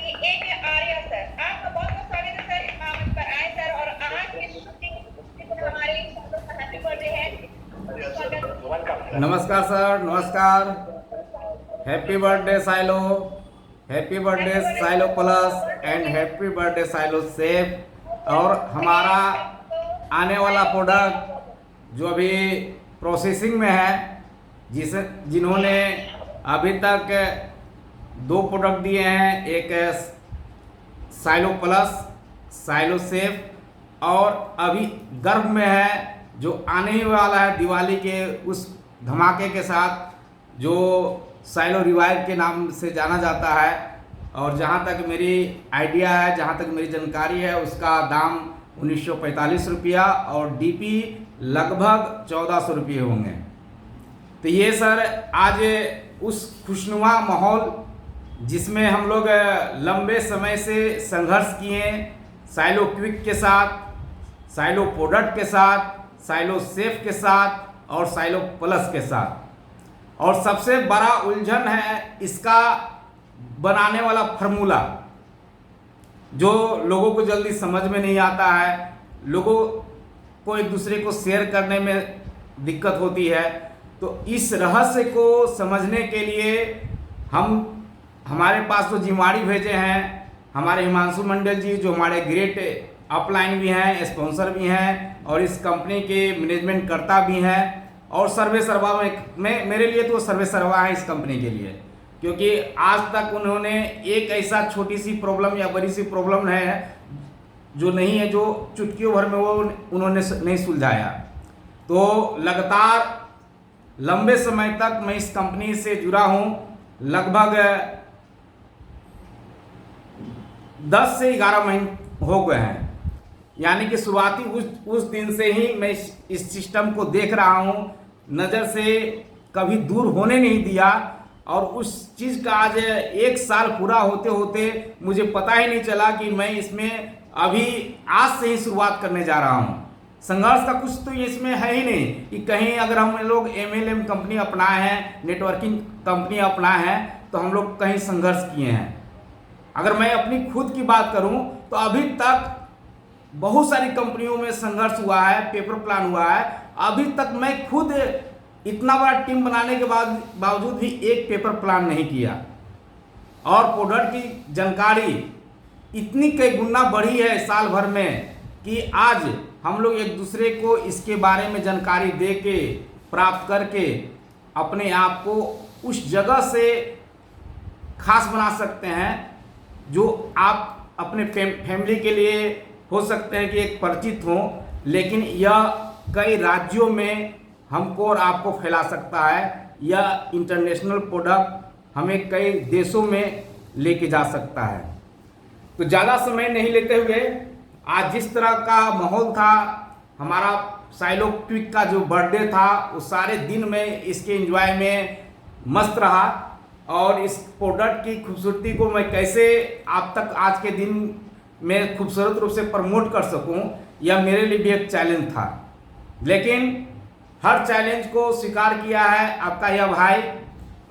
कि एक आर्या सर, आपका बहुत बहुत स्वागत है सर, इस मंच पर आए सर। और आज की शूटिंग हमारे हैप्पी बर्थडे है। नमस्कार सर, नमस्कार। Happy birthday silo, happy birthday silo plus and happy birthday silo safe. और हमारा आने वाला प्रोडक्ट जो अभी प्रोसेसिंग में है, जिन्होंने अभी तक 2 प्रोडक्ट दिए हैं, एक साइलो प्लस, साइलो सेफ, और अभी गर्भ में है जो आने ही वाला है दिवाली के उस धमाके के साथ, जो साइलो रिवाइव के नाम से जाना जाता है। और जहाँ तक मेरी आइडिया है, जहाँ तक मेरी जानकारी है, उसका दाम 1945 रुपया और डीपी लगभग 1400 रुपये होंगे। तो ये सर आज उस खुशनुमा माहौल जिसमें हम लोग लंबे समय से संघर्ष किए साइलो क्विक के साथ, साइलो प्रोडक्ट के साथ, साइलो सेफ के साथ और साइलो प्लस के साथ। और सबसे बड़ा उलझन है इसका बनाने वाला फार्मूला, जो लोगों को जल्दी समझ में नहीं आता है। लोगों को एक दूसरे को शेयर करने में दिक्कत होती है। तो इस रहस्य को समझने के लिए हमारे पास जो जिम्मेवारी भेजे हैं हमारे हिमांशु मंडल जी, जो हमारे ग्रेट अपलाइन भी हैं, स्पॉन्सर भी हैं और इस कंपनी के मैनेजमेंट करता भी हैं। और सर्वे सर्वा में मेरे लिए तो सर्वे सर्वा है इस कंपनी के लिए, क्योंकि आज तक उन्होंने एक ऐसा छोटी सी प्रॉब्लम या बड़ी सी प्रॉब्लम है जो नहीं है, जो चुटकियों भर में वो उन्होंने नहीं सुलझाया। तो लगातार लंबे समय तक मैं इस कंपनी से जुड़ा हूँ। लगभग 10 से 11 महीने हो गए हैं, यानी कि शुरुआती उस दिन से ही मैं इस सिस्टम को देख रहा हूँ, नज़र से कभी दूर होने नहीं दिया। और उस चीज़ का आज 1 साल पूरा होते होते मुझे पता ही नहीं चला कि मैं इसमें अभी आज से ही शुरुआत करने जा रहा हूँ। संघर्ष का कुछ तो इसमें है ही नहीं कि कहीं अगर हम लोग MLM कंपनी अपनाए हैं, नेटवर्किंग कंपनी अपनाए हैं, तो हम लोग कहीं संघर्ष किए हैं। अगर मैं अपनी खुद की बात करूं तो अभी तक बहुत सारी कंपनियों में संघर्ष हुआ है, पेपर प्लान हुआ है। अभी तक मैं खुद इतना बड़ा टीम बनाने के बावजूद भी एक पेपर प्लान नहीं किया। और प्रोडक्ट की जानकारी इतनी कई गुना बढ़ी है साल भर में कि आज हम लोग एक दूसरे को इसके बारे में जानकारी दे के, प्राप्त करके अपने आप को उस जगह से खास बना सकते हैं जो आप अपने फैमिली के लिए हो सकते हैं कि एक परिचित हो, लेकिन यह कई राज्यों में हमको और आपको फैला सकता है। यह इंटरनेशनल प्रोडक्ट हमें कई देशों में लेके जा सकता है। तो ज़्यादा समय नहीं लेते हुए, आज जिस तरह का माहौल था, हमारा साइलो क्विक का जो बर्थडे था, उस सारे दिन में इसके एंजॉय में मस्त रहा। और इस प्रोडक्ट की खूबसूरती को मैं कैसे आप तक आज के दिन में खूबसूरत रूप से प्रमोट कर सकूं, यह मेरे लिए भी एक चैलेंज था। लेकिन हर चैलेंज को स्वीकार किया है आपका यह भाई,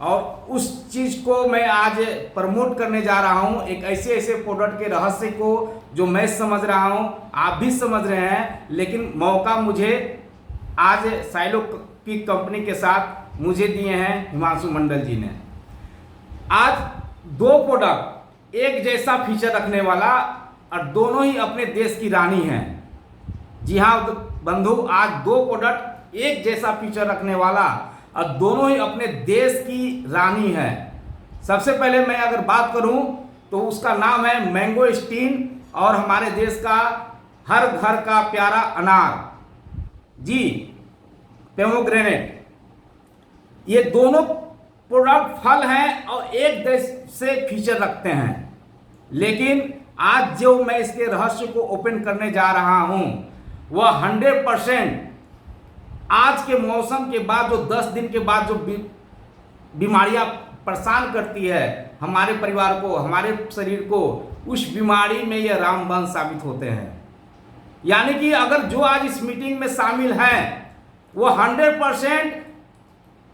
और उस चीज़ को मैं आज प्रमोट करने जा रहा हूं। एक ऐसे प्रोडक्ट के रहस्य को जो मैं समझ रहा हूं, आप भी समझ रहे हैं, लेकिन मौका मुझे आज साइलो की कंपनी के साथ मुझे दिए हैं हिमांशु मंडल जी ने। आज 2 प्रोडक्ट एक जैसा फीचर रखने वाला, और दोनों ही अपने देश की रानी हैं। जी हाँ बंधु, आज 2 प्रोडक्ट एक जैसा फीचर रखने वाला और दोनों ही अपने देश की रानी है। सबसे पहले मैं अगर बात करूं तो उसका नाम है मैंगो स्टीन, और हमारे देश का हर घर का प्यारा अनार जी, पोमेग्रेनेट। ये दोनों प्रोडक्ट फल हैं और एक देश से फीचर रखते हैं। लेकिन आज जो मैं इसके रहस्य को ओपन करने जा रहा हूं, वह 100% आज के मौसम के बाद, जो 10 दिन के बाद जो बीमारियां परेशान करती है हमारे परिवार को, हमारे शरीर को, उस बीमारी में यह रामबाण साबित होते हैं। यानी कि अगर जो आज इस मीटिंग में शामिल हैं वो 100%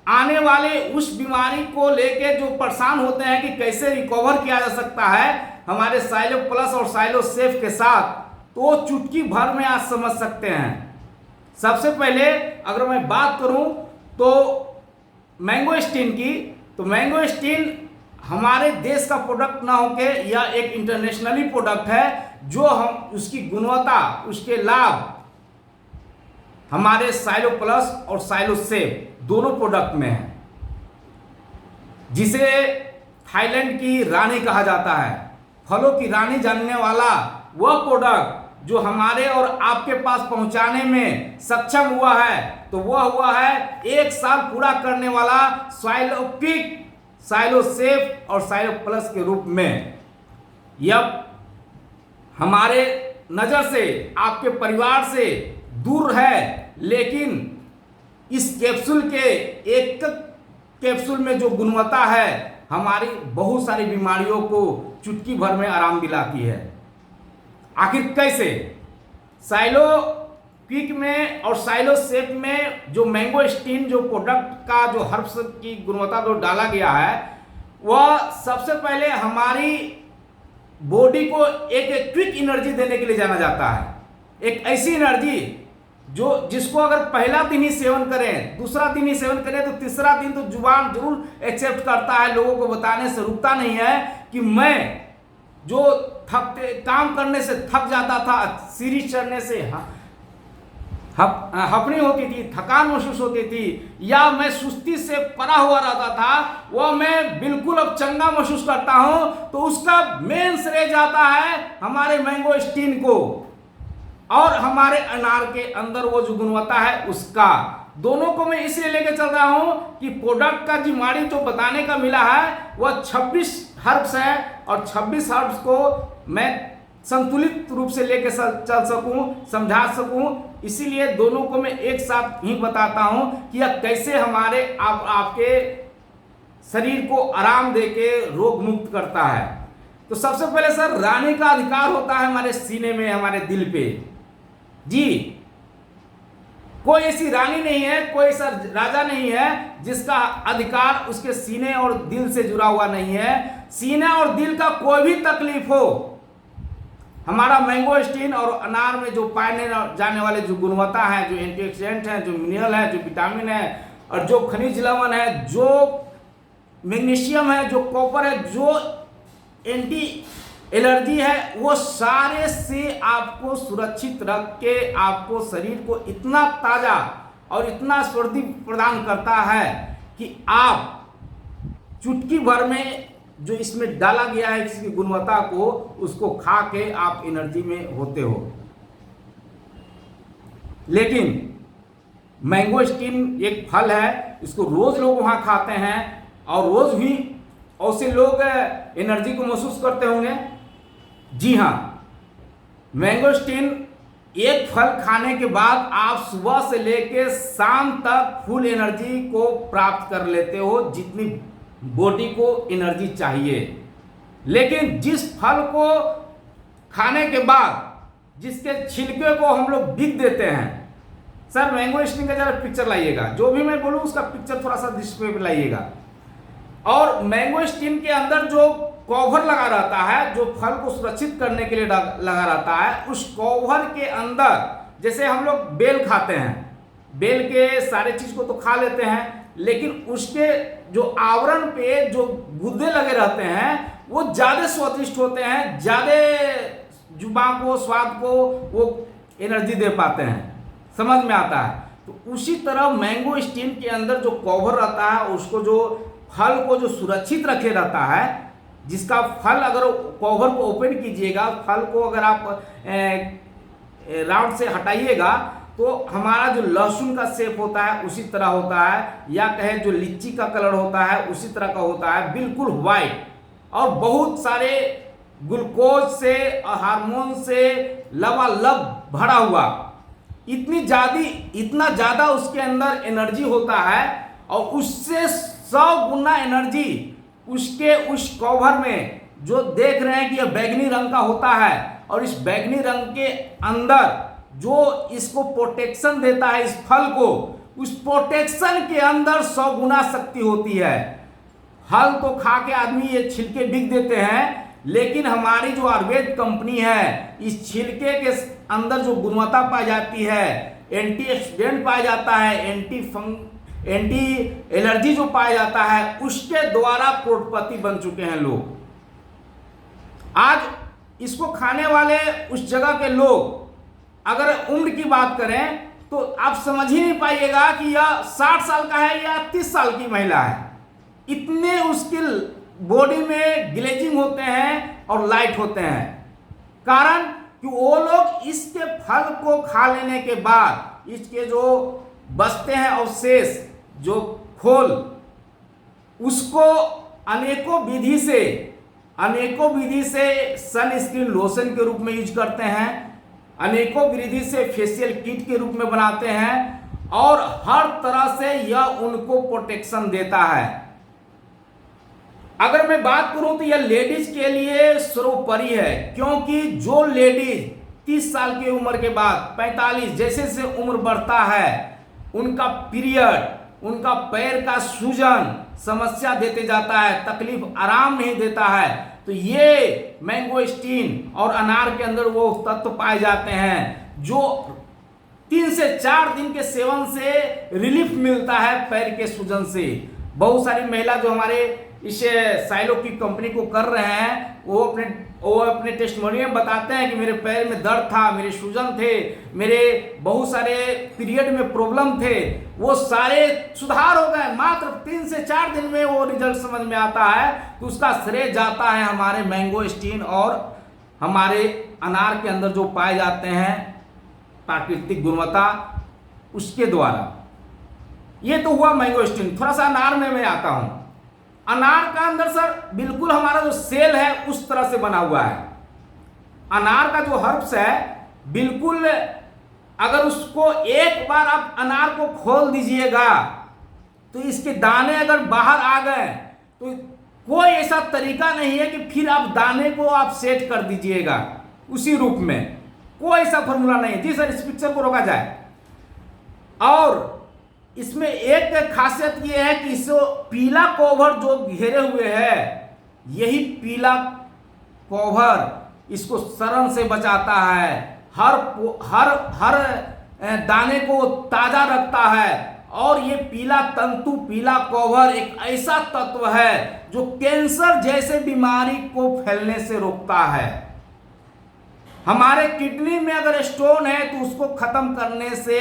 आने वाले उस बीमारी को लेके जो परेशान होते हैं कि कैसे रिकवर किया जा सकता है हमारे साइलो प्लस और साइलो सेफ के साथ, तो चुटकी भर में आज समझ सकते हैं। सबसे पहले अगर मैं बात करूं तो मैंगोस्टीन की, तो मैंगोस्टीन हमारे देश का प्रोडक्ट ना होके यह एक इंटरनेशनली प्रोडक्ट है, जो हम उसकी गुणवत्ता, उसके लाभ हमारे साइलो प्लस और साइलो सेफ दोनों प्रोडक्ट में है, जिसे थाईलैंड की रानी कहा जाता है, फलों की रानी जानने वाला वह प्रोडक्ट जो हमारे और आपके पास पहुंचाने में सक्षम हुआ है, तो वह हुआ है 1 साल पूरा करने वाला साइलो क्विक, साइलो सेफ और साइलो प्लस के रूप में। यह हमारे नज़र से, आपके परिवार से दूर है, लेकिन इस कैप्सूल के एक कैप्सूल में जो गुणवत्ता है हमारी बहुत सारी बीमारियों को चुटकी भर में आराम दिलाती है। आखिर कैसे? साइलो क्विक में और साइलो सेफ में जो मैंगोस्टीन जो प्रोडक्ट का जो हर्ब्स की गुणवत्ता जो डाला गया है, वह सबसे पहले हमारी बॉडी को एक क्विक एनर्जी देने के लिए जाना जाता है। एक ऐसी एनर्जी जो जिसको अगर पहला दिन ही सेवन करें, दूसरा दिन ही सेवन करें, तो तीसरा दिन तो जुबान जरूर एक्सेप्ट करता है, लोगों को बताने से रुकता नहीं है कि मैं जो काम करने से थक जाता था, सीढ़ी चढ़ने से हपनी होती थी, थकान महसूस होती थी, या मैं सुस्ती से पड़ा हुआ रहता था, वह मैं बिल्कुल अब चंगा महसूस करता हूं। तो उसका मेन श्रेय जाता है हमारे मैंगोस्टीन को और हमारे अनार के अंदर वो जो गुणवत्ता है उसका। दोनों को मैं इसलिए लेके चल रहा हूं कि प्रोडक्ट का जिम्माड़ी जो बताने का मिला है वह 26 हर्ब्स है, और 26 हर्ब्स को मैं संतुलित रूप से लेके चल सकूं, समझा सकूं, इसीलिए दोनों को मैं एक साथ ही बताता हूं कि यह कैसे हमारे आपके शरीर को आराम देके रोग मुक्त करता है। तो सबसे पहले सर, रानी का अधिकार होता है हमारे सीने में, हमारे दिल पे। जी, कोई ऐसी रानी नहीं है, कोई ऐसा राजा नहीं है जिसका अधिकार उसके सीने और दिल से जुड़ा हुआ नहीं है। सीने और दिल का कोई भी तकलीफ हो, हमारा मैंगोस्टीन और अनार में जो पाए जाने वाले जो गुणवत्ता है, जो एंटीऑक्सीडेंट है, जो मिनरल है, जो विटामिन है, और जो खनिज लवण है, जो मैग्नीशियम है, जो कॉपर है, जो एंटी एलर्जी है, वो सारे से आपको सुरक्षित रख के आपको शरीर को इतना ताज़ा और इतना स्फूर्ति प्रदान करता है कि आप चुटकी भर में जो इसमें डाला गया है इसकी गुणवत्ता को, उसको खा के आप एनर्जी में होते हो। लेकिन मैंगोस्टीन एक फल है, इसको रोज लोग वहां खाते हैं और रोज भी ऐसे लोग एनर्जी को महसूस करते होंगे। जी हाँ, मैंगोस्टीन एक फल खाने के बाद आप सुबह से लेकर शाम तक फुल एनर्जी को प्राप्त कर लेते हो, जितनी बॉडी को एनर्जी चाहिए। लेकिन जिस फल को खाने के बाद जिसके छिलके को हम लोग बिक देते हैं, सर मैंगोस्टीन का जरा पिक्चर लाइएगा, जो भी मैं बोलूँ उसका पिक्चर थोड़ा सा डिस्प्ले पे लाइएगा। और मैंगोस्टीन के अंदर जो कवर लगा रहता है, जो फल को सुरक्षित करने के लिए लगा रहता है, उस कवर के अंदर जैसे हम लोग बेल खाते हैं, बेल के सारे चीज को तो खा लेते हैं, लेकिन उसके जो आवरण पे जो गुद्दे लगे रहते हैं वो ज्यादा स्वादिष्ट होते हैं, ज्यादा जुबान को, स्वाद को वो एनर्जी दे पाते हैं, समझ में आता है। तो उसी तरह मैंगोस्टीन के अंदर जो कवर रहता है, उसको जो फल को जो सुरक्षित रखे रहता है, जिसका फल अगर कवर को ओपन कीजिएगा, फल को अगर आप राउंड से हटाइएगा तो हमारा जो लहसुन का शेप होता है उसी तरह होता है, या कहें जो लीची का कलर होता है उसी तरह का होता है, बिल्कुल वाइट, और बहुत सारे ग्लूकोज से और हार्मोन से लबालब भरा हुआ, इतना ज़्यादा उसके अंदर एनर्जी होता है, और उससे 100 गुना एनर्जी उसके उस कवर में जो देख रहे हैं कि यह बैगनी रंग का होता है, और इस बैगनी रंग के अंदर जो इसको प्रोटेक्शन देता है इस फल को, उस प्रोटेक्शन के अंदर 100 गुना शक्ति होती है। हल तो खा के आदमी ये छिलके बिक देते हैं, लेकिन हमारी जो आयुर्वेद कंपनी है, इस छिलके के अंदर जो गुणवत्ता पाई जाती है, एंटीऑक्सीडेंट पाया जाता है, एंटी एलर्जी जो पाया जाता है, उसके द्वारा करोड़पति बन चुके हैं लोग। आज इसको खाने वाले उस जगह के लोग अगर उम्र की बात करें तो आप समझ ही नहीं पाइएगा कि यह 60 साल का है या 30 साल की महिला है। इतने उसके बॉडी में ग्लेजिंग होते हैं और लाइट होते हैं, कारण कि वो लोग इसके फल को खा लेने के बाद इसके जो बचते हैं अवशेष, जो खोल, उसको अनेकों विधि से सनस्क्रीन लोशन के रूप में यूज करते हैं, अनेकों विधि से फेशियल किट के रूप में बनाते हैं, और हर तरह से यह उनको प्रोटेक्शन देता है। अगर मैं बात करूं तो यह लेडीज के लिए सर्वोपरि है, क्योंकि जो लेडीज 30 साल की उम्र के बाद 45 जैसे से उम्र बढ़ता है, उनका पीरियड, उनका पैर का सूजन समस्या देते जाता है, तकलीफ आराम नहीं देता है, तो ये मैंगोस्टीन और अनार के अंदर वो तत्व पाए जाते हैं जो 3 से 4 दिन के सेवन से रिलीफ मिलता है पैर के सूजन से। बहुत सारी महिला जो हमारे इस साइलो की कंपनी को कर रहे हैं, वो अपने टेस्टिमोनियल में बताते हैं कि मेरे पैर में दर्द था, मेरे सूजन थे, मेरे बहुत सारे पीरियड में प्रॉब्लम थे, वो सारे सुधार हो गए। मात्र 3 से 4 दिन में वो रिजल्ट समझ में आता है, तो उसका श्रेय जाता है हमारे मैंगोस्टीन और हमारे अनार के अंदर जो पाए जाते हैं प्राकृतिक गुणवत्ता, उसके द्वारा। ये तो हुआ मैंगोस्टीन। थोड़ा सा अनार में मैं आता हूं। अनार का अंदर सर बिल्कुल हमारा जो सेल है उस तरह से बना हुआ है। अनार का जो हर्ब्स है, बिल्कुल अगर उसको एक बार आप अनार को खोल दीजिएगा तो इसके दाने अगर बाहर आ गए तो कोई ऐसा तरीका नहीं है कि फिर आप दाने को आप सेट कर दीजिएगा उसी रूप में, कोई ऐसा फॉर्मूला नहीं है। जी सर, इस पिक्चर को रोका जाए। और इसमें एक खासियत यह है कि इसको पीला कवर जो घेरे हुए है, यही पीला कवर इसको शरण से बचाता है, हर दाने को ताजा रखता है। और ये पीला तंतु, पीला कवर एक ऐसा तत्व है जो कैंसर जैसे बीमारी को फैलने से रोकता है। हमारे किडनी में अगर स्टोन है तो उसको खत्म करने से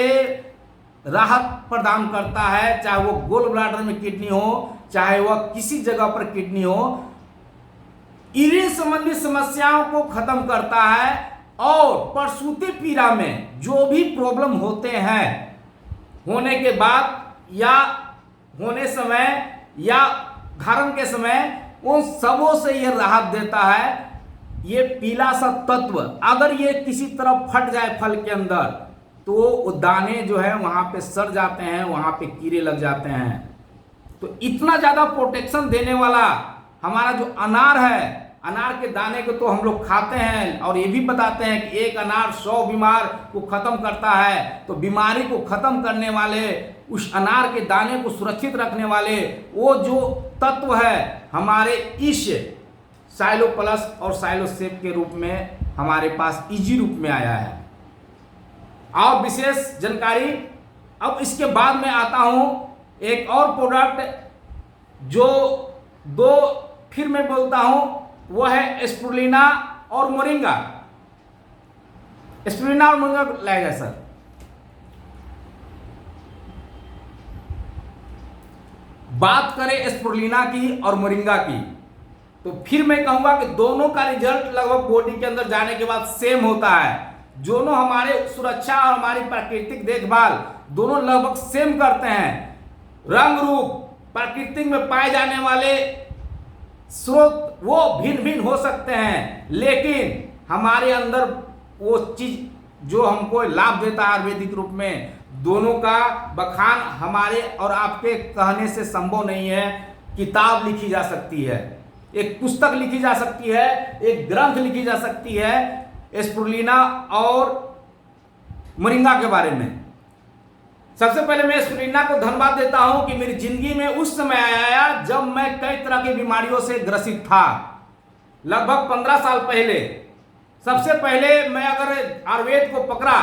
राहत प्रदान करता है, चाहे वो गोल ब्लाडर में किडनी हो, चाहे वह किसी जगह पर किडनी हो, यूरिन संबंधी समस्याओं को खत्म करता है। और प्रसूति पीड़ा में जो भी प्रॉब्लम होते हैं, होने के बाद या होने समय या धारण के समय, उन सबों से यह राहत देता है। ये पीला सा तत्व अगर ये किसी तरफ फट जाए फल के अंदर तो वो दाने जो है वहां पे सड़ जाते हैं, वहां पे कीड़े लग जाते हैं। तो इतना ज्यादा प्रोटेक्शन देने वाला हमारा जो अनार है, अनार के दाने को तो हम लोग खाते हैं और ये भी बताते हैं कि एक अनार 100 बीमार को खत्म करता है। तो बीमारी को खत्म करने वाले, उस अनार के दाने को सुरक्षित रखने वाले वो जो तत्व है हमारे इस साइलो प्लस और साइलो सेफ के रूप में हमारे पास इजी रूप में आया है। और विशेष जानकारी, अब इसके बाद में आता हूं एक और प्रोडक्ट जो फिर मैं बोलता हूं, वह है स्पिरुलिना और मोरिंगा। स्पिरुलिना और मोरिंगा लाएगा सर। बात करें स्पिरुलिना की और मोरिंगा की तो फिर मैं कहूंगा कि दोनों का रिजल्ट लगभग बॉडी के अंदर जाने के बाद सेम होता है। दोनों हमारे सुरक्षा और हमारी प्राकृतिक देखभाल दोनों लगभग सेम करते हैं। रंग रूप प्राकृतिक में पाए जाने वाले स्रोत वो भिन्न भिन्न हो सकते हैं, लेकिन हमारे अंदर वो चीज जो हमको लाभ देता है आयुर्वेदिक रूप में, दोनों का बखान हमारे और आपके कहने से संभव नहीं है। किताब लिखी जा सकती है, एक पुस्तक लिखी जा सकती है, एक ग्रंथ लिखी जा सकती है स्पिरुलिना और मोरिंगा के बारे में। सबसे पहले मैं स्पुरुलिना को धन्यवाद देता हूं कि मेरी जिंदगी में उस समय आया जब मैं कई तरह की बीमारियों से ग्रसित था। लगभग 15 साल पहले सबसे पहले मैं अगर आयुर्वेद को पकड़ा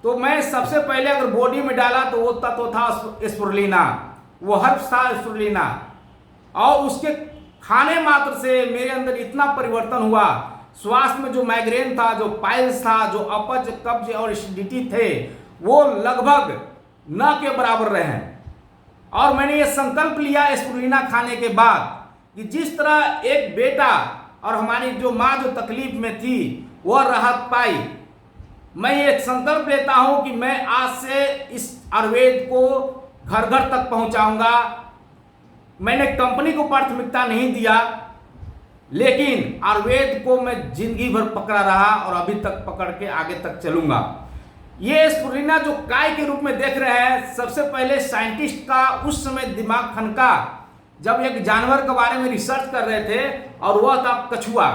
तो मैं सबसे पहले अगर बॉडी में डाला तो वो तत्व था स्पुरुलिना, वो हर्ब्स था स्पुरुलिना। और उसके खाने मात्र से मेरे अंदर इतना परिवर्तन हुआ, स्वास्थ्य में जो माइग्रेन था, जो पाइल्स था, जो अपच, कब्ज और एसिडिटी थे, वो लगभग न के बराबर रहे। और मैंने ये संकल्प लिया स्पुरुलिना खाने के बाद कि जिस तरह एक बेटा और हमारी जो माँ जो तकलीफ में थी वह राहत पाई, मैं ये संकल्प लेता हूं कि मैं आज से इस आयुर्वेद को घर घर तक पहुंचाऊंगा। मैंने कंपनी को प्राथमिकता नहीं दिया, लेकिन आयुर्वेद को मैं जिंदगी भर पकड़ा रहा और अभी तक पकड़ के आगे तक चलूंगा। ये स्पुरुलिना जो काय के रूप में देख रहे हैं, सबसे पहले साइंटिस्ट का उस समय दिमाग खनका जब एक जानवर के बारे में रिसर्च कर रहे थे और वह था कछुआ।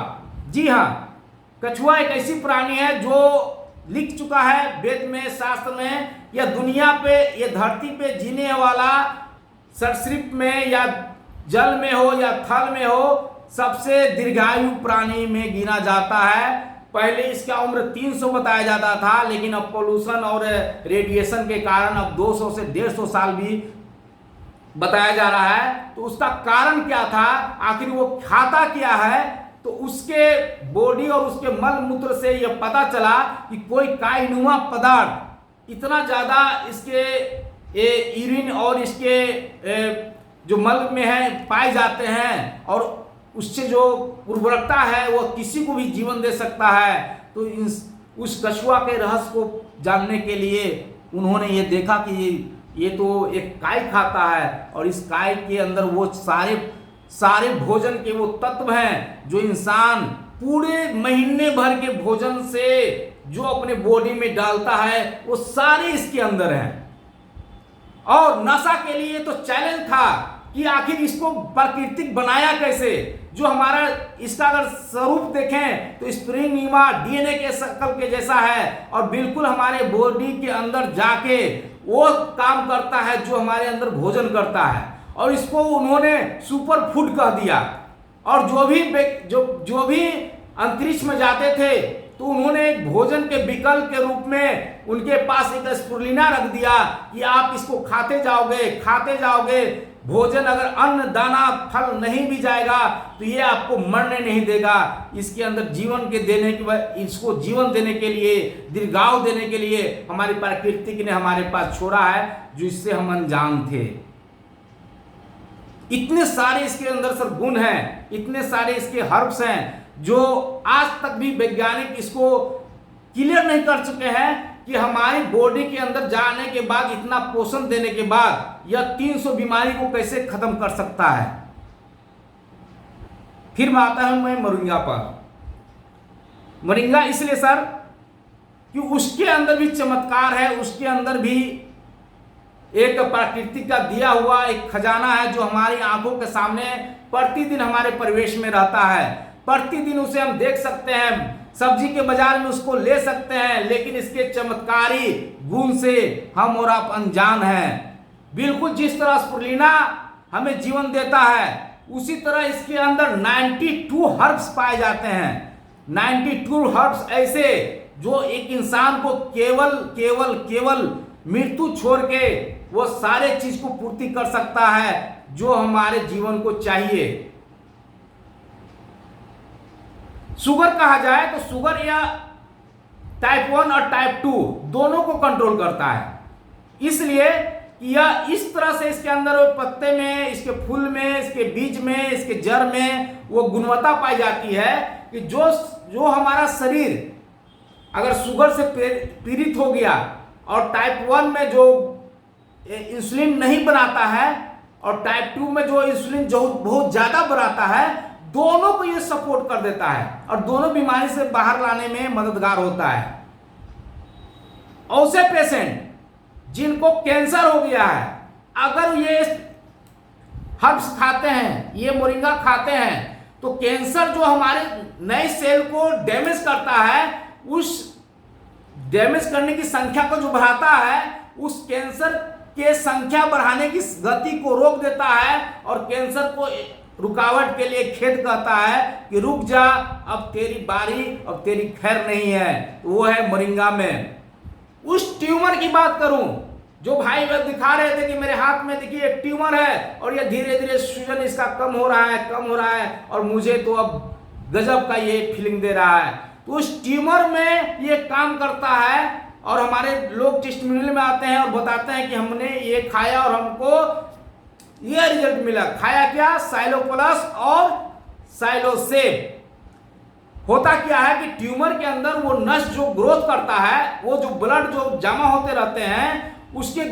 जी हाँ, कछुआ एक ऐसी प्राणी है जो लिख चुका है वेद में, शास्त्र में, या दुनिया पे, ये धरती पे जीने वाला सरीसृप में या जल में हो या थल में हो सबसे दीर्घायु प्राणी में गिना जाता है। पहले इसका उम्र 300 बताया जाता था, लेकिन अब पोल्यूशन और रेडिएशन के कारण अब 200 से 150 साल भी बताया जा रहा है। तो उसका कारण क्या था, आखिर वो खाता क्या है? तो उसके बॉडी और उसके मल मूत्र से यह पता चला कि कोई कायनुमा पदार्थ इतना ज़्यादा इसके यूरिन और इसके जो मल में है पाए जाते हैं, और उससे जो उर्वरकता है वो किसी को भी जीवन दे सकता है। तो उस कछुआ के रहस्य को जानने के लिए उन्होंने ये देखा कि ये तो एक काय खाता है, और इस काय के अंदर वो सारे भोजन के वो तत्व हैं जो इंसान पूरे महीने भर के भोजन से जो अपने बॉडी में डालता है वो सारे इसके अंदर हैं। और नशा के लिए तो चैलेंज था कि आखिर इसको प्राकृतिक बनाया कैसे। जो हमारा इसका अगर स्वरूप देखें तो स्प्रिंगनीमा डीएनए के शक्ल के जैसा है, और बिल्कुल हमारे बॉडी के अंदर जाके वो काम करता है जो हमारे अंदर भोजन करता है। और इसको उन्होंने सुपर फूड कह दिया। और जो भी अंतरिक्ष में जाते थे तो उन्होंने एक भोजन के विकल्प के रूप में उनके पास एक स्पुरुलिना रख दिया कि आप इसको खाते जाओगे। भोजन अगर अन्न दाना फल नहीं भी जाएगा तो ये आपको मरने नहीं देगा। इसके अंदर जीवन के देने के, इसको जीवन देने के लिए, दीर्घायु देने के लिए हमारी प्रकृति ने हमारे पास छोड़ा है, जो इससे हम अनजान थे। इतने सारे इसके अंदर सर गुण हैं, इतने सारे इसके हर्ब्स हैं जो आज तक भी वैज्ञानिक इसको क्लियर नहीं कर चुके हैं कि हमारी बॉडी के अंदर जाने के बाद, इतना पोषण देने के बाद यह 300 बीमारी को कैसे खत्म कर सकता है। फिर मैं आता हूं मैं मोरिंगा पर। मोरिंगा इसलिए सर कि उसके अंदर भी चमत्कार है, उसके अंदर भी एक प्रकृति का दिया हुआ एक खजाना है जो हमारी आंखों के सामने प्रतिदिन हमारे परिवेश में रहता है। प्रतिदिन उसे हम देख सकते हैं, सब्जी के बाजार में उसको ले सकते हैं, लेकिन इसके चमत्कारी गुण से हम और आप अनजान हैं। बिल्कुल जिस तरह स्पुरुलिना हमें जीवन देता है, उसी तरह इसके अंदर 92 हर्ब्स पाए जाते हैं। 92 हर्ब्स ऐसे जो एक इंसान को केवल मृत्यु छोड़ के वो सारे चीज को पूर्ति कर सकता है जो हमारे जीवन को चाहिए। शुगर कहा जाए तो शुगर या टाइप 1 और टाइप 2 दोनों को कंट्रोल करता है। इसलिए यह इस तरह से इसके अंदर पत्ते में, इसके फूल में, इसके बीज में, इसके जड़ में वो गुणवत्ता पाई जाती है कि जो हमारा शरीर अगर शुगर से पीड़ित हो गया और टाइप 1 में जो इंसुलिन नहीं बनाता है और टाइप 2 में जो इंसुलिन जो बहुत ज़्यादा बनाता है, दोनों को ये सपोर्ट कर देता है और दोनों बीमारी से बाहर लाने में मददगार होता है। ऐसे पेशेंट जिनको कैंसर हो गया है, अगर ये हर्ब्स खाते हैं, ये मोरिंगा खाते हैं, तो कैंसर जो हमारे नए सेल को डैमेज करता है, उस डैमेज करने की संख्या को जो बढ़ाता है, उस कैंसर के संख्या बढ़ाने की गति को रोक देता है और कैंसर को रुकावट के लिए खेद कहता है कि रुक जा, अब तेरी बारी, अब तेरी खैर नहीं है। वो है मोरिंगा में। उस ट्यूमर की बात करूं जो भाई लोग दिखा रहे थे कि मेरे हाथ में देखिए एक ट्यूमर है और ये धीरे धीरे सूजन इसका कम हो रहा है और मुझे तो अब गजब का ये फीलिंग दे रहा है। तो उस ट्यूमर में ये काम करता है और हमारे लोग टेस्टिमोनियल में आते हैं और बताते हैं कि हमने ये खाया और हमको ये रिजल्ट मिला। खाया क्या? साइलो प्लस और साइलो सेव। होता क्या है कि ट्यूमर के अंदर वो नस जो ग्रोथ करता है, वो जो ब्लड जो जमा होते रहते हैं, उसके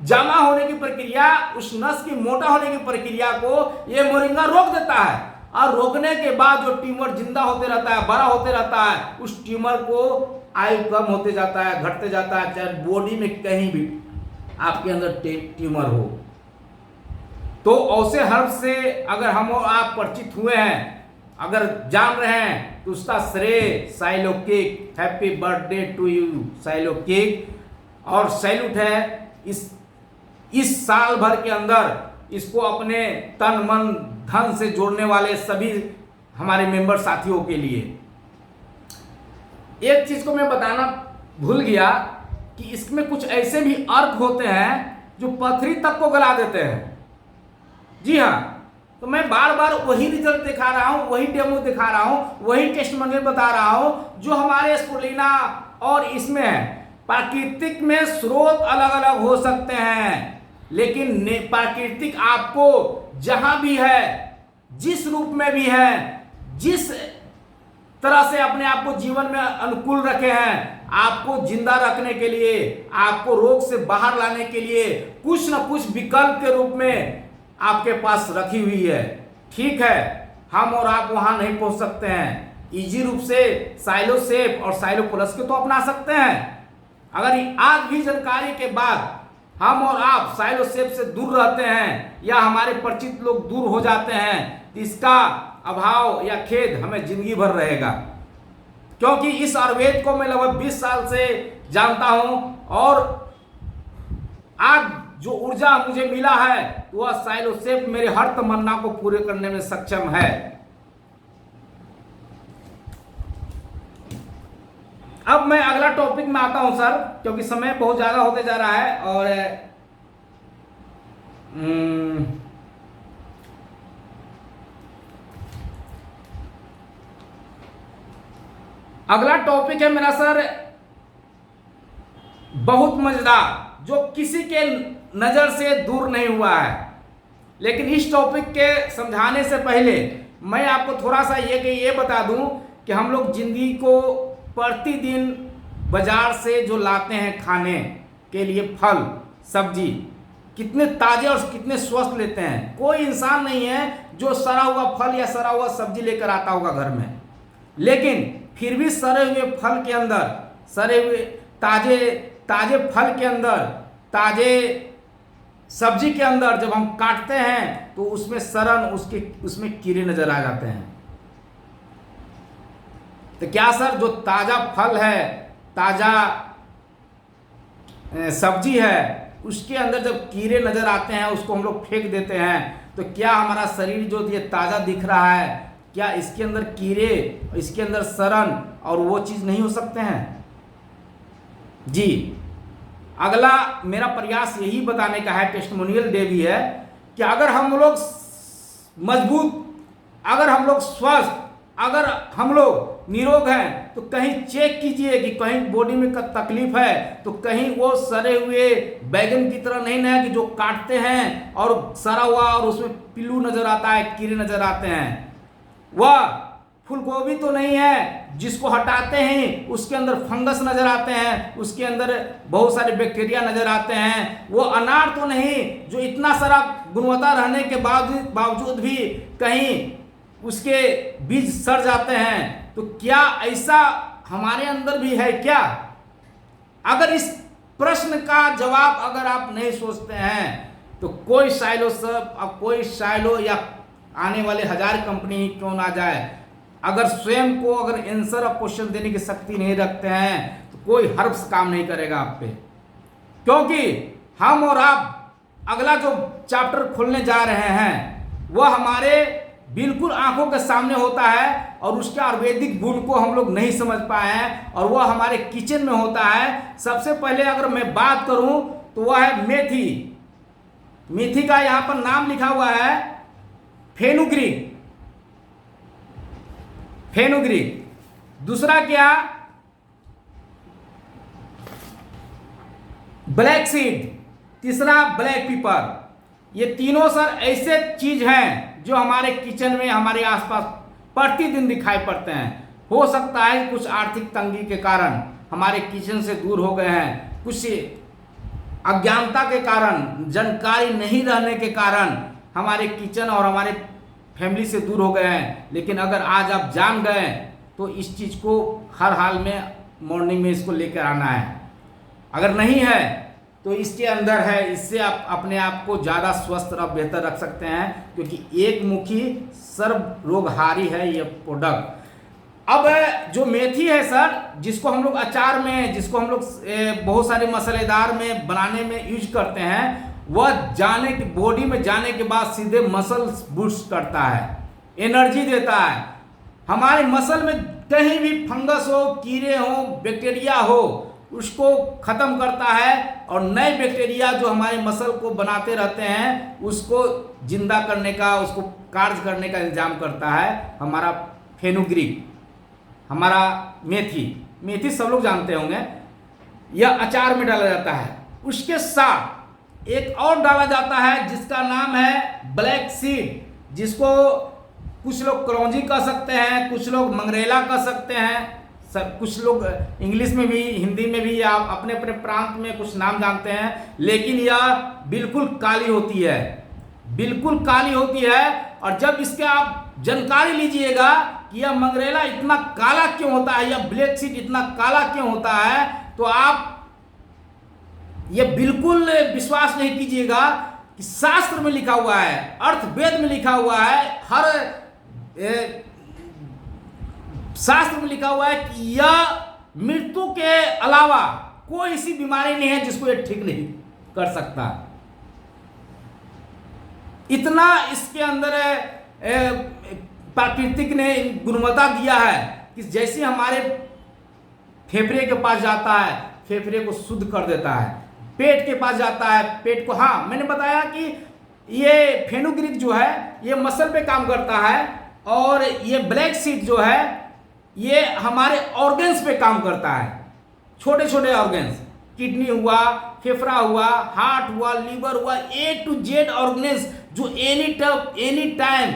जमा होने की प्रक्रिया, उस नस की मोटा होने की प्रक्रिया को ये मोरिंगा रोक देता है। और रोकने के बाद जो ट्यूमर जिंदा होते रहता है, बड़ा होते रहता है, उस ट्यूमर को आयु कम होते जाता है, घटते जाता है, चाहे बॉडी में कहीं भी आपके अंदर ट्यूमर हो। तो ऐसे हर्ब से अगर हम और आप परिचित हुए हैं, अगर जान रहे हैं, तो उसका श्रेय साइलो केक, हैप्पी बर्थडे टू यू साइलो केक। और सैल्यूट है इस साल भर के अंदर इसको अपने तन मन धन से जोड़ने वाले सभी हमारे मेंबर साथियों के लिए। एक चीज को मैं बताना भूल गया कि इसमें कुछ ऐसे भी अर्क होते हैं जो पथरी तक को गला देते हैं। जी हाँ, तो मैं बार बार वही रिजल्ट दिखा रहा हूं, वही डेमो दिखा रहा हूं, वही टेस्टिमोनियल बता रहा हूं जो हमारे स्पुरुलिना और इसमें है। प्राकृतिक में स्रोत अलग अलग हो सकते हैं, लेकिन प्राकृतिक आपको जहां भी है, जिस रूप में भी है, जिस तरह से अपने आप को जीवन में अनुकूल रखे हैं, आपको जिंदा रखने के लिए, आपको रोग से बाहर लाने के लिए कुछ न कुछ विकल्प के रूप में आपके पास रखी हुई है। ठीक है, हम और आप वहां नहीं पहुंच सकते हैं, इजी रूप से साइलो सेफ और साइलो प्लस के तो अपना सकते हैं। अगर आज भी जानकारी के बाद हम और आप साइलो सेफ से दूर रहते हैं या हमारे परिचित लोग दूर हो जाते हैं, तो इसका अभाव या खेद हमें जिंदगी भर रहेगा। क्योंकि इस आयुर्वेद को मैं लगभग 20 साल से जानता हूं और आज जो ऊर्जा मुझे मिला है वह साइलो सेफ मेरे हर तमन्ना को पूरे करने में सक्षम है। अब मैं अगला टॉपिक में आता हूं सर, क्योंकि समय बहुत ज्यादा होते जा रहा है। और अगला टॉपिक है मेरा सर बहुत मजेदार, जो किसी के नजर से दूर नहीं हुआ है। लेकिन इस टॉपिक के समझाने से पहले मैं आपको थोड़ा सा ये बता दूं कि हम लोग जिंदगी को प्रतिदिन बाजार से जो लाते हैं खाने के लिए फल सब्जी, कितने ताजे और कितने स्वस्थ लेते हैं। कोई इंसान नहीं है जो सड़ा हुआ फल या सड़ा हुआ सब्जी लेकर आता होगा घर में, लेकिन फिर भी सड़े हुए फल के अंदर, सड़े हुए ताजे फल के अंदर, ताजे सब्जी के अंदर जब हम काटते हैं तो उसमें सड़न, उसमें कीड़े नजर आ जाते हैं। तो क्या सर, जो ताजा फल है, ताजा सब्जी है, उसके अंदर जब कीड़े नजर आते हैं उसको हम लोग फेंक देते हैं, तो क्या हमारा शरीर जो ये ताजा दिख रहा है, क्या इसके अंदर कीड़े, इसके अंदर सड़न और वो चीज नहीं हो सकते हैं? जी, अगला मेरा प्रयास यही बताने का है, टेस्टिमोनियल डे भी है, कि अगर हम लोग मजबूत, अगर हम लोग स्वस्थ, अगर हम लोग निरोग हैं, तो कहीं चेक कीजिए कि कहीं बॉडी में तकलीफ है, तो कहीं वो सड़े हुए बैगन की तरह नहीं ना कि जो काटते हैं और सड़ा हुआ और उसमें पिल्लू नजर आता है, कीड़े नजर आते हैं। वह फूलगोभी तो नहीं है जिसको हटाते हैं उसके अंदर फंगस नजर आते हैं, उसके अंदर बहुत सारे बैक्टीरिया नजर आते हैं। वो अनार तो नहीं जो इतना सारा गुणवत्ता रहने के बावजूद भी कहीं उसके बीज सड़ जाते हैं। तो क्या ऐसा हमारे अंदर भी है क्या? अगर इस प्रश्न का जवाब अगर आप नहीं सोचते हैं तो कोई साइलो सब, अब कोई साइलो या आने वाले 1000 कंपनी क्यों ना जाए, अगर स्वयं को अगर आंसर और क्वेश्चन देने की शक्ति नहीं रखते हैं तो कोई हर्ब्स काम नहीं करेगा आप पे। क्योंकि हम और आप अगला जो चैप्टर खोलने जा रहे हैं वह हमारे बिल्कुल आंखों के सामने होता है और उसके आयुर्वेदिक गुण को हम लोग नहीं समझ पाए हैं और वह हमारे किचन में होता है। सबसे पहले अगर मैं बात करूं तो वह है मेथी। मेथी का यहां पर नाम लिखा हुआ है फेनुग्रीक। फेनुग्रीक। दूसरा क्या, ब्लैक सीड। तीसरा ब्लैक पेपर। ये तीनों सर ऐसे चीज हैं जो हमारे किचन में हमारे आसपास प्रतिदिन दिखाई पड़ते हैं। हो सकता है कुछ आर्थिक तंगी के कारण हमारे किचन से दूर हो गए हैं, कुछ अज्ञानता के कारण, जानकारी नहीं रहने के कारण हमारे किचन और हमारे फैमिली से दूर हो गए हैं। लेकिन अगर आज आप जान गए तो इस चीज़ को हर हाल में मॉर्निंग में इसको लेकर आना है। अगर नहीं है तो इसके अंदर है, इससे आप अपने आप को ज़्यादा स्वस्थ और बेहतर रख सकते हैं, क्योंकि एक मुखी सर्व रोगहारी है ये प्रोडक्ट। अब जो मेथी है सर, जिसको हम लोग अचार में, जिसको हम लोग बहुत सारे मसालेदार में बनाने में यूज करते हैं, वह जाने की बॉडी में जाने के बाद सीधे मसल्स बूस्ट करता है, एनर्जी देता है। हमारे मसल में कहीं भी फंगस हो, कीड़े हो, बैक्टीरिया हो, उसको खत्म करता है और नए बैक्टीरिया जो हमारे मसल को बनाते रहते हैं उसको जिंदा करने का, उसको कार्य करने का इंतजाम करता है हमारा फेनुग्रीक, हमारा मेथी। मेथी सब लोग जानते होंगे, यह अचार में डाला जाता है। उसके साथ एक और डाला जाता है जिसका नाम है ब्लैक सीड, जिसको कुछ लोग करौंजी कह सकते हैं, कुछ लोग मंगरेला कह सकते हैं, सब कुछ लोग इंग्लिश में भी, हिंदी में भी, आप अपने अपने प्रांत में कुछ नाम जानते हैं। लेकिन यह बिल्कुल काली होती है, बिल्कुल काली होती है। और जब इसके आप जानकारी लीजिएगा कि यह मंगरेला इतना काला क्यों होता है, यह ब्लैक सीड इतना काला क्यों होता है, तो आप ये बिल्कुल विश्वास नहीं कीजिएगा कि शास्त्र में लिखा हुआ है, अर्थवेद में लिखा हुआ है, हर शास्त्र में लिखा हुआ है कि यह मृत्यु के अलावा कोई ऐसी बीमारी नहीं है जिसको ये ठीक नहीं कर सकता। इतना इसके अंदर प्राकृतिक ने गुणवत्ता दिया है कि जैसे हमारे फेफड़े के पास जाता है, फेफड़े को शुद्ध कर देता है, पेट के पास जाता है, पेट को, हाँ मैंने बताया कि ये फेनुग्रीक जो है ये मसल पे काम करता है और ये ब्लैक सीड जो है ये हमारे ऑर्गन्स पे काम करता है, छोटे छोटे ऑर्गन्स, किडनी हुआ, फेफड़ा हुआ, हार्ट हुआ, लीवर हुआ, A to Z ऑर्गन्स जो एनी टाइम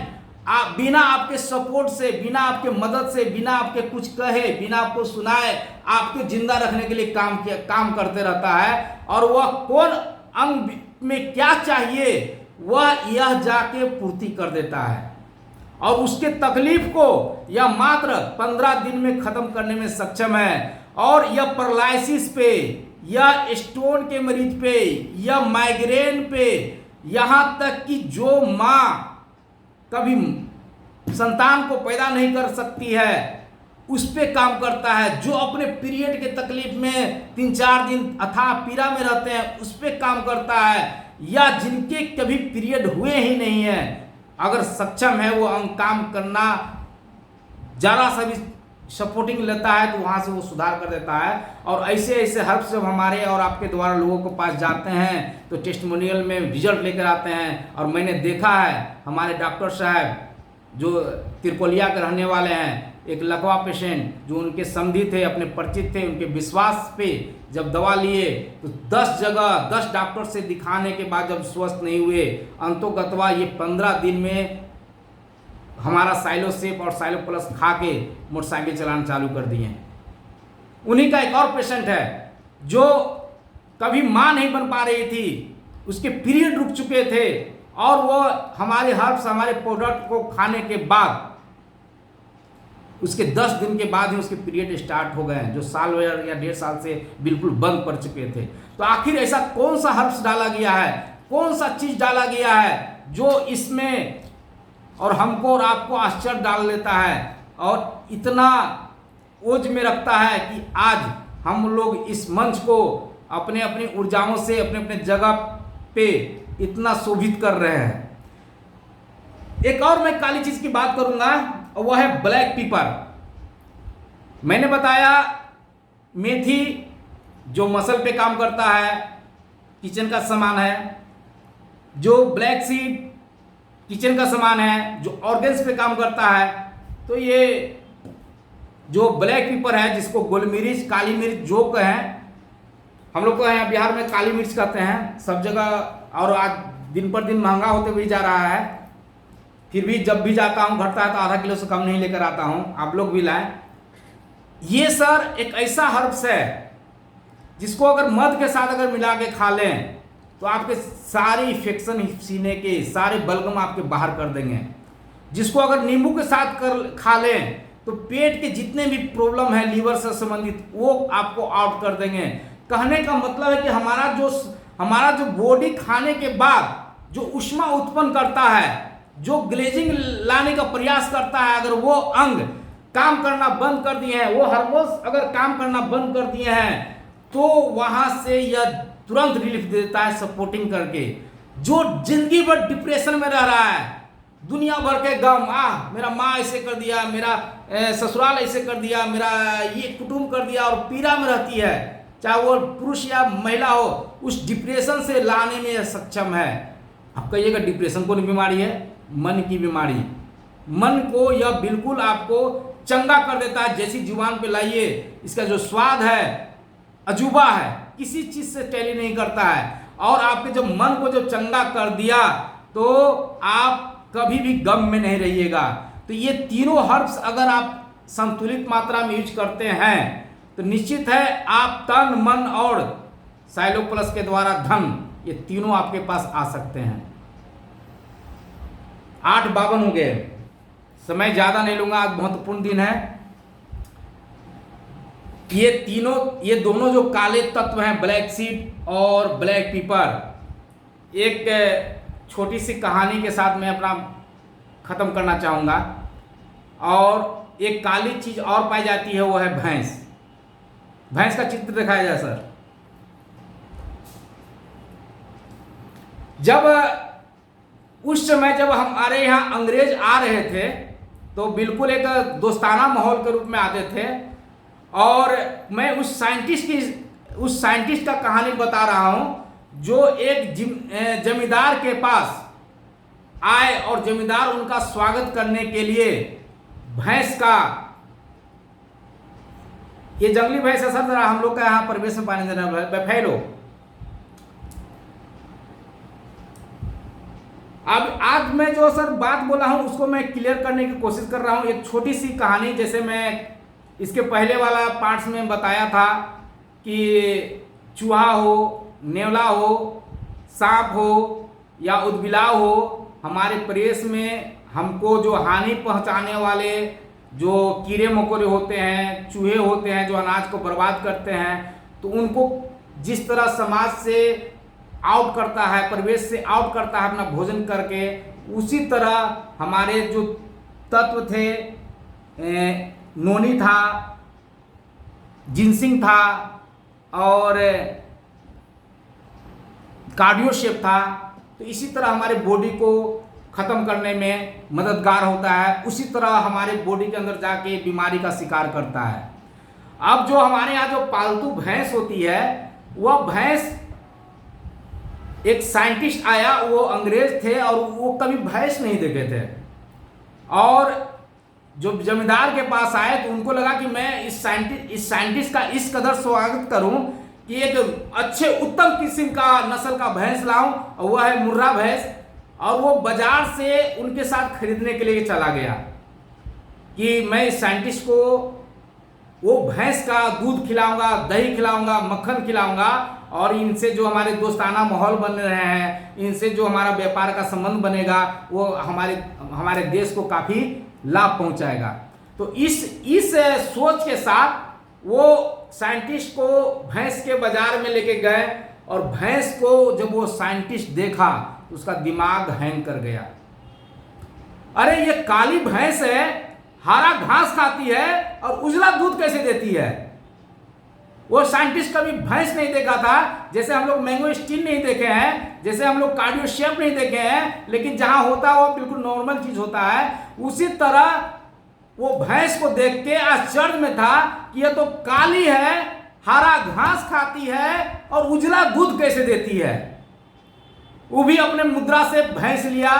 आप बिना आपके सपोर्ट से, बिना आपके मदद से, बिना आपके कुछ कहे, बिना आपको सुनाए, आपको जिंदा रखने के लिए काम करते रहता है। और वह कौन अंग में क्या चाहिए वह यह जाके पूर्ति कर देता है और उसके तकलीफ को यह मात्र 15 दिन में खत्म करने में सक्षम है। और यह पैरालिसिस पे, यह स्टोन के मरीज पे, यह माइग्रेन पे, यहाँ तक कि जो माँ कभी संतान को पैदा नहीं कर सकती है उस पे काम करता है, जो अपने पीरियड के तकलीफ में 3-4 दिन अथाह पीड़ा में रहते हैं उस पे काम करता है, या जिनके कभी पीरियड हुए ही नहीं है, अगर सक्षम है वो अंग काम करना, जरा सा भी सपोर्टिंग लेता है तो वहाँ से वो सुधार कर देता है। और ऐसे ऐसे हर्ब्स जब हमारे और आपके द्वारा लोगों के पास जाते हैं तो टेस्टिमोनियल में रिजल्ट लेकर आते हैं। और मैंने देखा है हमारे डॉक्टर साहब जो तिरकोलिया के रहने वाले हैं, एक लकवा पेशेंट जो उनके समधी थे, अपने परिचित थे, उनके विश्वास पे जब दवा लिए तो 10 जगह 10 डॉक्टर से दिखाने के बाद जब स्वस्थ नहीं हुए, अंतोगतवा ये 15 दिन में हमारा साइलोसेप और साइलो प्लस खा के मोटरसाइकिल चलाना चालू कर दिए। उन्हीं का एक और पेशेंट है जो कभी माँ नहीं बन पा रही थी, उसके पीरियड रुक चुके थे और वो हमारे हर्ब्स, हमारे प्रोडक्ट को खाने के बाद उसके 10 दिन के बाद ही उसके पीरियड स्टार्ट हो गए हैं, जो साल या 1.5 साल से बिल्कुल बंद पड़ चुके थे। तो आखिर ऐसा कौन सा हर्ब्स डाला गया है, कौन सा चीज़ डाला गया है जो इसमें और हमको और आपको आश्चर्य डाल लेता है और इतना ओज में रखता है कि आज हम लोग इस मंच को अपने अपनी ऊर्जाओं से अपने अपने जगह पे इतना शोभित कर रहे हैं। एक और मैं काली चीज की बात करूंगा, वह है ब्लैक पेपर। मैंने बताया मेथी जो मसल पे काम करता है, किचन का सामान है। जो ब्लैक सीड किचन का सामान है, जो ऑर्गन्स पे काम करता है। तो ये जो ब्लैक पेपर है, जिसको गोल मिर्च, काली मिर्च जो कहें, हम लोग को यहाँ बिहार में काली मिर्च कहते हैं सब जगह। और आज दिन पर दिन महंगा होते हुए जा रहा है, फिर भी जब भी जाता हूँ घटता है तो आधा किलो से कम नहीं लेकर आता हूँ, आप लोग भी लाएं। ये सर एक ऐसा हर्ब्स है जिसको अगर मध के साथ अगर मिला के खा लें तो आपके सारे इन्फेक्शन सीने के सारे बलगम आपके बाहर कर देंगे। जिसको अगर नींबू के साथ कर खा लें तो पेट के जितने भी प्रॉब्लम है लीवर से संबंधित वो आपको आउट कर देंगे। कहने का मतलब है कि हमारा जो बॉडी खाने के बाद जो ऊष्मा उत्पन्न करता है, जो ग्लेजिंग लाने का प्रयास करता है, अगर वो अंग काम करना बंद कर दिए हैं, वो हार्मोन्स अगर काम करना बंद कर दिए हैं, तो वहां से यह तुरंत रिलीफ देता है सपोर्टिंग करके। जो जिंदगी भर डिप्रेशन में रह रहा है, दुनिया भर के गम, मेरा माँ ऐसे कर दिया, मेरा ससुराल ऐसे कर दिया, मेरा ये कुटुंब कर दिया, और पीड़ा में रहती है, चाहे वो पुरुष या महिला हो, उस डिप्रेशन से लाने में यह सक्षम है। आप कहिएगा डिप्रेशन कौन बीमारी है? मन की बीमारी। मन को यह बिल्कुल आपको चंगा कर देता है। जैसी जुबान पे लाइए, इसका जो स्वाद है अजूबा है, किसी चीज से टैली नहीं करता है। और आपके जब मन को जब चंगा कर दिया तो आप कभी भी गम में नहीं रहिएगा। तो ये तीनों हर्ब्स अगर आप संतुलित मात्रा में यूज करते हैं तो निश्चित है आप तन, मन और साइलो प्लस के द्वारा धन, ये तीनों आपके पास आ सकते हैं। 8:52 हो गए, समय ज्यादा नहीं लूंगा, आज महत्वपूर्ण दिन है। ये दोनों जो काले तत्व हैं, ब्लैक सीड और ब्लैक पेपर, एक छोटी सी कहानी के साथ मैं अपना खत्म करना चाहूंगा। और एक काली चीज और पाई जाती है, वो है भैंस। भैंस का चित्र दिखाया जाए सर। जब उस समय जब हमारे यहाँ अंग्रेज आ रहे थे तो बिल्कुल एक दोस्ताना माहौल के रूप में आते थे। और मैं उस साइंटिस्ट का कहानी बता रहा हूं जो एक जमींदार के पास आए और जमींदार उनका स्वागत करने के लिए भैंस का, ये जंगली भैंस है सर, जरा हम लोग का यहाँ परिवेश में पानी देना फैलो। अब आज मैं जो सर बात बोला हूं उसको मैं क्लियर करने की कोशिश कर रहा हूं। एक छोटी सी कहानी, जैसे मैं इसके पहले वाला पार्ट्स में बताया था कि चूहा हो, नेवला हो, सांप हो या उदबिलाव हो, हमारे परिवेश में हमको जो हानि पहुंचाने वाले जो कीड़े मकोड़े होते हैं, चूहे होते हैं, जो अनाज को बर्बाद करते हैं, तो उनको जिस तरह समाज से आउट करता है, परिवेश से आउट करता है अपना भोजन करके, उसी तरह हमारे जो तत्व थे, नोनी था, जिनसिंग था और कार्डियोशेप था, तो इसी तरह हमारे बॉडी को खत्म करने में मददगार होता है। उसी तरह हमारे बॉडी के अंदर जाके बीमारी का शिकार करता है। अब जो हमारे यहाँ जो पालतू भैंस होती है, वह भैंस, एक साइंटिस्ट आया, वो अंग्रेज थे और वो कभी भैंस नहीं देखे थे, और जो जमींदार के पास आए तो उनको लगा कि मैं इस साइंटिस्ट का इस कदर स्वागत करूं कि एक अच्छे उत्तम किस्म का नस्ल का भैंस लाऊं, और वह है मुर्रा भैंस। और वो बाजार से उनके साथ खरीदने के लिए चला गया कि मैं इस साइंटिस्ट को वो भैंस का दूध खिलाऊंगा, दही खिलाऊंगा, मक्खन खिलाऊंगा, और इनसे जो हमारे दोस्ताना माहौल बन रहे हैं, इनसे जो हमारा व्यापार का संबंध बनेगा, वो हमारे देश को काफी लाभ पहुंचाएगा। तो इस सोच के साथ वो साइंटिस्ट को भैंस के बाजार में लेके गए, और भैंस को जब वो साइंटिस्ट देखा तो उसका दिमाग हैंग कर गया। अरे ये काली भैंस है, हरा घास खाती है और उजला दूध कैसे देती है? वो साइंटिस्ट कभी भैंस नहीं देखा था, जैसे हम लोग मैंगो स्टीन नहीं देखे हैं, जैसे हम लोग कार्डियोशेप नहीं देखे हैं, लेकिन जहां होता है वो बिल्कुल नॉर्मल चीज होता है। उसी तरह वो भैंस को देख के आश्चर्य में था कि ये तो काली है, हरा घास खाती है और उजला दूध कैसे देती है। वो भी अपने मुद्रा से भैंस लिया,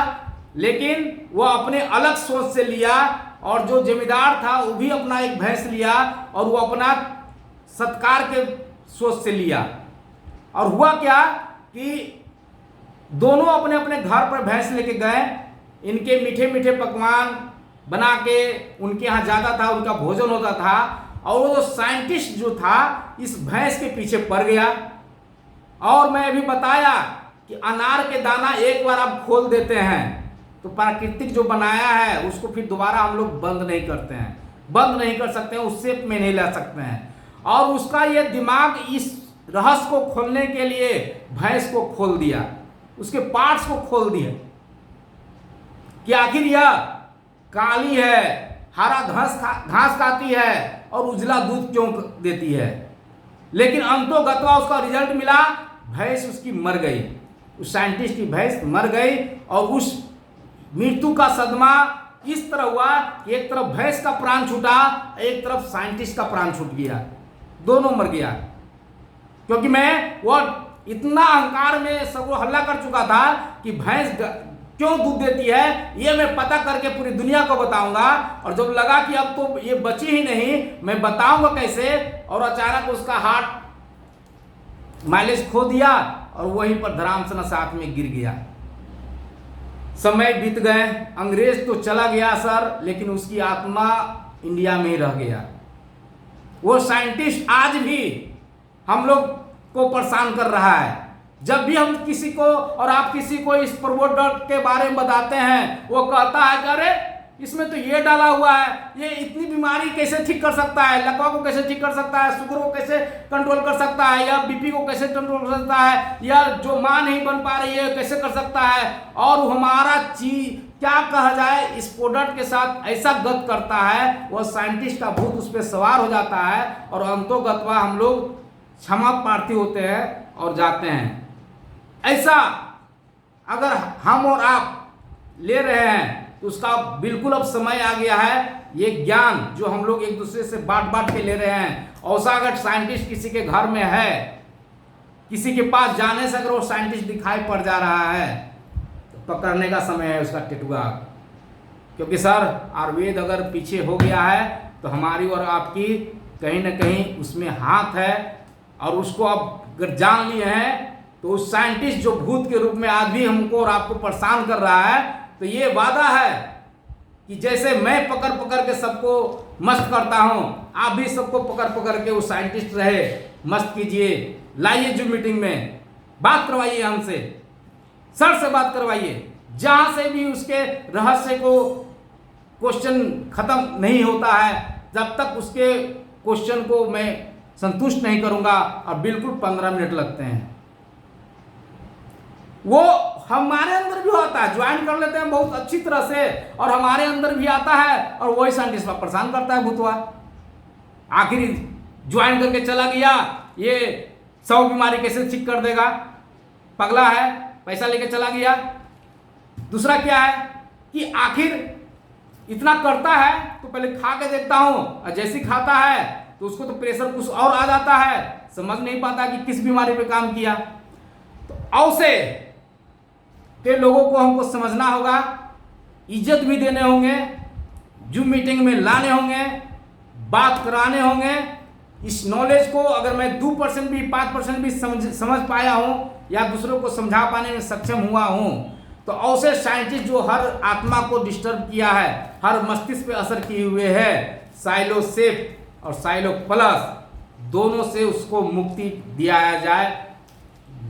लेकिन वो अपने अलग सोच से लिया, और जो जमींदार था वो भी अपना एक भैंस लिया और वो अपना सत्कार के सोच से लिया। और हुआ क्या कि दोनों अपने अपने घर पर भैंस लेके गए। इनके मीठे मीठे पकवान बना के उनके यहाँ ज़्यादा था, उनका भोजन होता था, और वो जो साइंटिस्ट जो था इस भैंस के पीछे पड़ गया। और मैं अभी बताया कि अनार के दाना एक बार आप खोल देते हैं तो प्राकृतिक जो बनाया है उसको फिर दोबारा हम लोग बंद नहीं करते हैं, बंद नहीं कर सकते हैं, उस शेप में नहीं ला सकते हैं। और उसका ये दिमाग इस रहस्य को खोलने के लिए भैंस को खोल दिया, उसके पार्ट्स को खोल दिया कि आखिर यह काली है, हरा घास खाती है और उजला दूध क्यों देती है। लेकिन अंतोगत्वा उसका रिजल्ट मिला, भैंस उसकी मर गई, उस साइंटिस्ट की भैंस मर गई। और उस मृत्यु का सदमा इस तरह हुआ कि एक तरफ भैंस का प्राण छूटा, एक तरफ साइंटिस्ट का प्राण छूट गया, दोनों मर गया। क्योंकि मैं वो इतना अहंकार में सब वो हल्ला कर चुका था कि भैंस क्यों दूध देती है ये मैं पता करके पूरी दुनिया को बताऊंगा। और जब लगा कि अब तो ये बची ही नहीं, मैं बताऊंगा कैसे, और अचानक उसका हार्ट माइलेज खो दिया और वहीं पर धरामसना साथ में गिर गया। समय बीत गए, अंग्रेज तो चला गया सर, लेकिन उसकी आत्मा इंडिया में ही रह गया। वो साइंटिस्ट आज भी हम लोग को परेशान कर रहा है। जब भी हम किसी को और आप किसी को इस प्रोडक्ट के बारे में बताते हैं, वो कहता है कि अरे इसमें तो ये डाला हुआ है, ये इतनी बीमारी कैसे ठीक कर सकता है, लकवा को कैसे ठीक कर सकता है, शुगर को कैसे कंट्रोल कर सकता है, या बीपी को कैसे कंट्रोल कर सकता है, या जो मां नहीं बन पा रही है कैसे कर सकता है। और हमारा चीज क्या कहा जाए, इस प्रोडक्ट के साथ ऐसा गत करता है, वह साइंटिस्ट का भूत उस पर सवार हो जाता है और अंतोगत्वा हम लोग क्षमा प्रार्थी होते हैं और जाते हैं। ऐसा अगर हम और आप ले रहे हैं तो उसका बिल्कुल अब समय आ गया है। ये ज्ञान जो हम लोग एक दूसरे से बांट के ले रहे हैं, और अगर साइंटिस्ट किसी के घर में है, किसी के पास जाने से अगर वो साइंटिस्ट दिखाई पड़ जा रहा है तो पकड़ने का समय है उसका टेटुआ। क्योंकि सर आयुर्वेद अगर पीछे हो गया है तो हमारी और आपकी कहीं ना कहीं उसमें हाथ है। और उसको अब अगर जान लिए हैं तो उस साइंटिस्ट जो भूत के रूप में आज भी हमको और आपको परेशान कर रहा है, तो ये वादा है कि जैसे मैं पकड़ के सबको मस्त करता हूं, आप भी सबको पकड़ के वो साइंटिस्ट रहे मस्त कीजिए। लाइए जूम मीटिंग में बात करवाइए, हमसे सर से बात करवाइए, जहां से भी उसके रहस्य को क्वेश्चन खत्म नहीं होता है, जब तक उसके क्वेश्चन को मैं संतुष्ट नहीं करूंगा। और बिल्कुल 15 मिनट लगते हैं, वो हमारे अंदर भी होता है, ज्वाइन कर लेते हैं बहुत अच्छी तरह से, और हमारे अंदर भी आता है और वही साइंटिस्ट पर परेशान करता है भूतवा। आखिर ज्वाइन करके चला गया, ये 100 बीमारी कैसे ठीक कर देगा, पगला है, पैसा लेके चला गया। दूसरा क्या है कि आखिर इतना करता है तो पहले खा के देखता हूं, और जैसे ही खाता है तो उसको तो प्रेशर कुछ और आ जाता है, समझ नहीं पाता कि किस बीमारी पे काम किया। तो औसे के लोगों को हमको समझना होगा, इज्जत भी देने होंगे, जूम मीटिंग में लाने होंगे, बात कराने होंगे। इस नॉलेज को अगर मैं 2% भी 5% भी समझ पाया हूं या दूसरों को समझा पाने में सक्षम हुआ हूं, तो ऐसे साइंटिस्ट जो हर आत्मा को डिस्टर्ब किया है, हर मस्तिष्क पे असर किए हुए है, साइलोसेप और साइलो प्लस दोनों से उसको मुक्ति दिया जाए।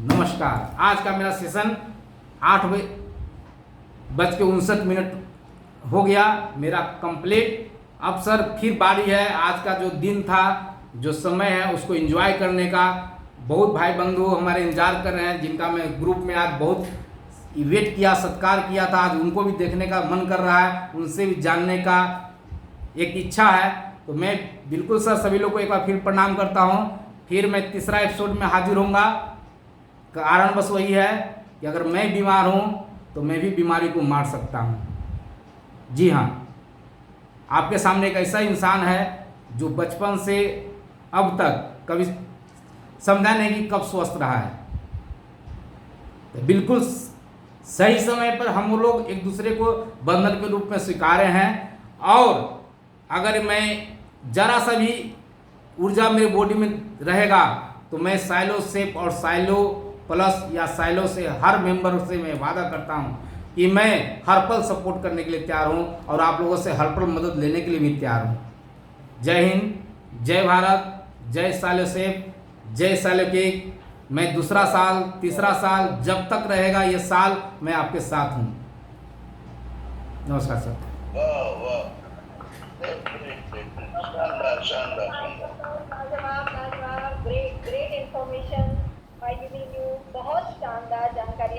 नमस्कार। आज का मेरा सेशन 8:59 हो गया मेरा कंप्लीट। अब सर फिर बारी है, आज का जो दिन था, जो समय है, उसको एंजॉय करने का। बहुत भाई बंधु हमारे इंतजार कर रहे हैं, जिनका मैं ग्रुप में आज बहुत वेट किया, सत्कार किया था, आज उनको भी देखने का मन कर रहा है, उनसे भी जानने का एक इच्छा है। तो मैं बिल्कुल सर सभी लोग को एक बार फिर प्रणाम करता हूँ। फिर मैं तीसरा एपिसोड में हाजिर होऊंगा। कारण बस वही है कि अगर मैं बीमार हूँ तो मैं भी बीमारी को मार सकता हूँ। जी हाँ, आपके सामने एक ऐसा इंसान है जो बचपन से अब तक कभी समझा नहीं कि कब स्वस्थ रहा है। तो बिल्कुल सही समय पर हम लोग एक दूसरे को बंधन के रूप में स्वीकारे हैं। और अगर मैं जरा सा भी ऊर्जा मेरे बॉडी में रहेगा तो मैं साइलो सेप और साइलो प्लस या साइलो से हर मेंबर से मैं वादा करता हूं कि मैं हर पल सपोर्ट करने के लिए तैयार हूं और आप लोगों से हर पल मदद लेने के लिए भी तैयार हूं। जय हिंद, जय भारत, जय साइलो सेप, जय साइलो केक। मैं दूसरा साल, तीसरा साल, जब तक रहेगा ये साल, मैं आपके साथ हूं। नमस्कार सर। वाह वाह, शानदार शानदार शानदार। लाजवाब, great information by giving you. बहुत शानदार जानकारी